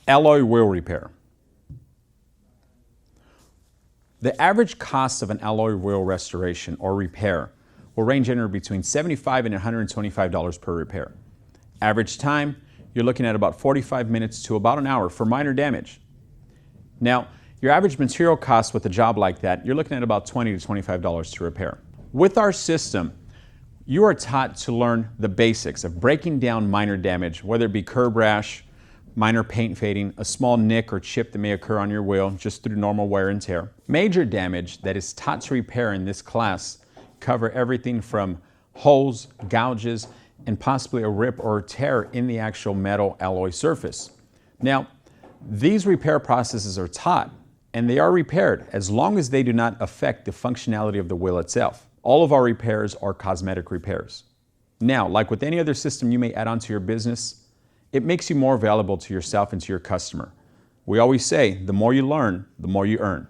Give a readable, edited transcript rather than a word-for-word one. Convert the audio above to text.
Alloy wheel repair. The average cost of an alloy wheel restoration or repair will range anywhere between $75 and $125 per repair. Average time, you're looking at about 45 minutes to about an hour for minor damage. Now, your average material cost with a job like that, you're looking at about $20 to $25 to repair. With our system, you are taught to learn the basics of breaking down minor damage, whether it be curb rash, minor paint fading, a small nick or chip that may occur on your wheel just through normal wear and tear. Major damage that is taught to repair in this class cover everything from holes, gouges, and possibly a rip or tear in the actual metal alloy surface. Now, these repair processes are taught and they are repaired as long as they do not affect the functionality of the wheel itself. All of our repairs are cosmetic repairs. Now, like with any other system you may add on to your business, it makes you more valuable to yourself and to your customer. We always say, the more you learn, the more you earn.